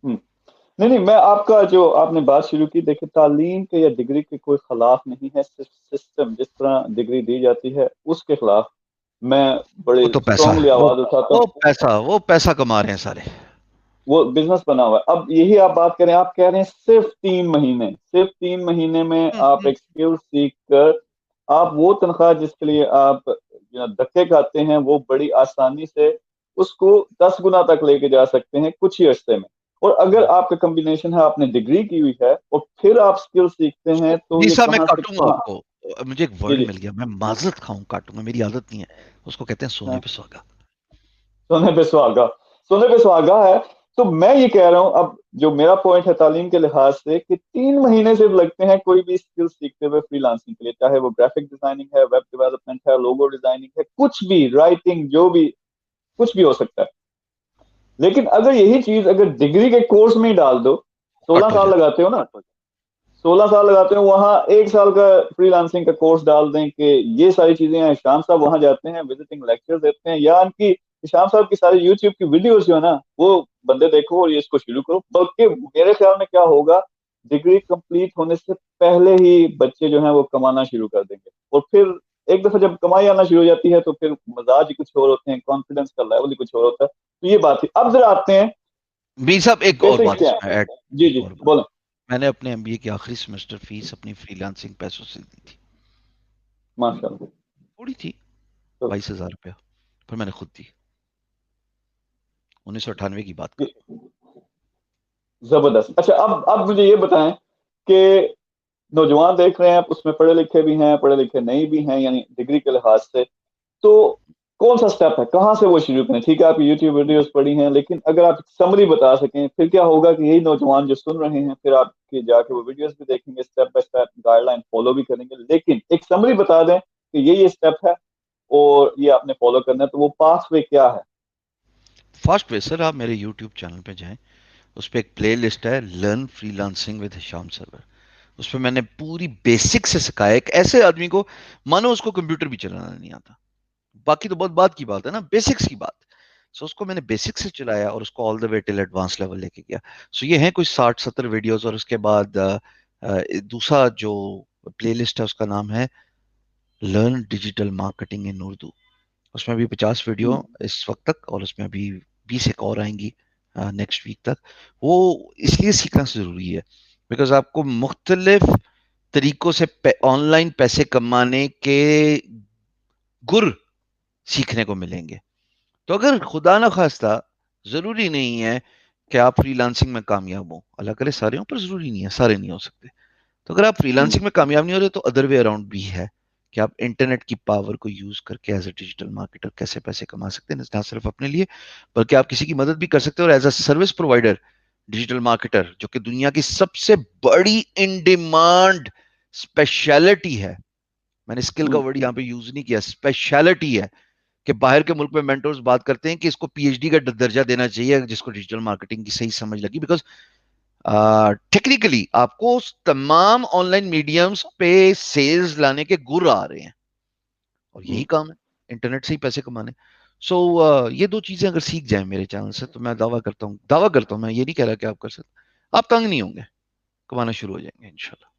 ہوں، نہیں نہیں، میں آپ کا جو آپ نے بات شروع کی، دیکھیں تعلیم کے یا ڈگری کے کوئی خلاف نہیں ہے، صرف سسٹم جس طرح ڈگری دی جاتی ہے اس کے خلاف میں بڑے وہ تو پیسہ اسٹرانگلی آواز اٹھاتا ہوں. وہ پیسہ کما رہے ہیں سارے. وہ بزنس بنا ہوا ہے. اب یہی آپ بات کریں، آپ کہہ رہے ہیں صرف 3 مہینے میں آپ ایک اسکل سیکھ کر آپ وہ تنخواہ جس کے لیے آپ دھکے کھاتے ہیں وہ بڑی آسانی سے اس کو 10 گنا تک لے کے جا سکتے ہیں کچھ ہی عرصے میں. اور اگر آپ کا کمبینیشن ہے، آپ نے ڈگری کی ہوئی ہے اور پھر آپ اسکل سیکھتے ہیں تو جی یہ صاحب میں کہاں سے کاٹوں گا کہاں. آپ کو. مجھے ایک جی ورڈ جی مل گیا، میں معذرت کھاؤں کاٹوں گا، میری عادت نہیں ہے. اس کو کہتے ہیں سونے ہاں، پہ سہاگا. سونے پہ سہاگا ہے. تو میں یہ کہہ رہا ہوں، اب جو میرا پوائنٹ ہے تعلیم کے لحاظ سے، کہ 3 مہینے صرف لگتے ہیں کوئی بھی اسکل سیکھتے ہوئے فری لانسنگ کے لیے، چاہے وہ گرافک ڈیزائننگ ہے، ویب ڈیولپمنٹ ہے، لوگو ڈیزائننگ ہے، کچھ بھی، رائٹنگ، جو بھی کچھ بھی ہو سکتا ہے. لیکن اگر یہی چیز اگر ڈگری کے کورس میں ہی ڈال دو، سولہ کٹ ہو سال جاتا لگاتے ہو نا، 16 سال لگاتے ہیں، وہاں 1 سال کا فری لانسنگ کا کورس ڈال دیں کہ یہ ساری چیزیں ہیں. شام صاحب وہاں جاتے ہیں، وزٹنگ لیکچر دیتے ہیں، یا ان کی شام صاحب کی ساری یوٹیوب کی ویڈیوز جو ہے نا وہ بندے دیکھو اور یہ اس کو شروع کرو. بلکہ میرے خیال میں کیا ہوگا، ڈگری کمپلیٹ ہونے سے پہلے ہی بچے جو ہیں وہ کمانا شروع کر دیں گے. اور پھر ایک دفعہ جب کمائی آنا شروع ہو جاتی ہے تو پھر مزاج ہی کچھ اور ہوتے ہیں، کانفیڈنس کا لیول ہی کچھ اور ہوتا ہے. تو یہ بات ہے. اب ذرا آتے ہیں میر صاحب ایک اور بیسکس بات کیا اس میں ہے. ایڈ. جی ایک جی اور بات، بولیں. میں نے اپنے MBA کی آخری سیمسٹر فیس اپنی فری لانسنگ پیسوں سے دی تھی. ماشاء اللہ. تھوڑی تھی، تو 22,000 روپیہ. پھر میں نے خود دی. 1998 کی بات کر رہا ہوں. زبردست. اچھا، اب مجھے یہ بتائیں کہ نوجوان دیکھ رہے ہیں، اس میں پڑھے لکھے بھی ہیں، پڑھے لکھے نہیں بھی ہیں، یعنی ڈگری کے لحاظ سے، تو کون سا سٹیپ ہے، کہاں سے وہ شروع کریں؟ ٹھیک ہے آپ یوٹیوب ویڈیوز پڑھی ہیں، لیکن اگر آپ سمری بتا سکیں پھر کیا ہوگا کہ یہی نوجوان جو سن رہے ہیں پھر آپ کے جا کے وہ ویڈیوز بھی دیکھیں گے، step by step guide line follow بھی کریں گے. لیکن ایک سمری بتا دیں کہ یہ سٹیپ ہے اور یہ آپ نے فالو کرنا ہے، تو وہ پاس وے کیا ہے؟ فاسٹ وے سر، آپ میرے یوٹیوب چینل پہ جائیں، اس پہ ایک پلے لسٹ ہے لرن فری لانسنگ ود ہشام سرور. اس پہ میں نے پوری بیسک سے سکھایا ایک ایسے آدمی کو، مانو اس کو کمپیوٹر بھی چلانا نہیں آتا. باقی تو بہت بات کی بات ہے نا، بیسکس کی بات. سو اس کو میں نے بیسک سے چلایا اور اس کو آل دا وے ٹل ایڈوانس لیول لے کے گیا. سو یہ ہیں کوئی 60-70 ویڈیوز. اور اس کے بعد دوسرا جو پلے لسٹ ہے اس کا نام ہے لرن ڈیجیٹل مارکیٹنگ ان اردو. اس میں بھی 50 ویڈیو اس وقت تک، اور اس میں ابھی 20 ایک اور آئیں گی نیکسٹ ویک تک. وہ اس لیے سیکھنا ضروری ہے بیکاز آپ کو مختلف طریقوں سے آن لائن پیسے کمانے کے گر سیکھنے کو ملیں گے. تو اگر خدا نہ خواستہ، ضروری نہیں ہے کہ آپ فری لانسنگ میں کامیاب ہوں، اللہ کرے سارے ہوں، پر ضروری نہیں ہے، سارے نہیں ہو سکتے. تو اگر آپ فری لانسنگ میں کامیاب نہیں ہو رہے تو ادر وے اراؤنڈ بھی ہے کہ آپ انٹرنیٹ کی پاور کو یوز کر کے ایز اے ڈیجیٹل مارکیٹر کیسے پیسے کما سکتے ہیں، نہ صرف اپنے لیے بلکہ آپ کسی کی مدد بھی کر سکتے ہیں. اور as a service provider digital marketer, جو کہ دنیا کی سب سے بڑی ان ڈیمانڈ اسپیشلٹی ہے، میں نے اسکل کا ورڈ یہاں پہ یوز نہیں کیا، اسپیشلٹی ہے، کہ باہر کے ملک میں مینٹورز بات کرتے ہیں کہ اس کو PhD کا درجہ دینا چاہیے جس کو ڈیجیٹل مارکیٹنگ کی صحیح سمجھ لگی. بیکاز ٹیکنیکلی آپ کو تمام آن لائن میڈیمز پہ سیلز لانے کے گر آ رہے ہیں، اور یہی کام ہے انٹرنیٹ سے ہی پیسے کمانے. سو یہ دو چیزیں اگر سیکھ جائیں میرے چینل سے تو میں دعویٰ کرتا ہوں، میں یہ نہیں کہہ رہا کہ آپ کر سکتے، آپ تنگ نہیں ہوں گے، کمانا شروع ہو جائیں گے انشاءاللہ.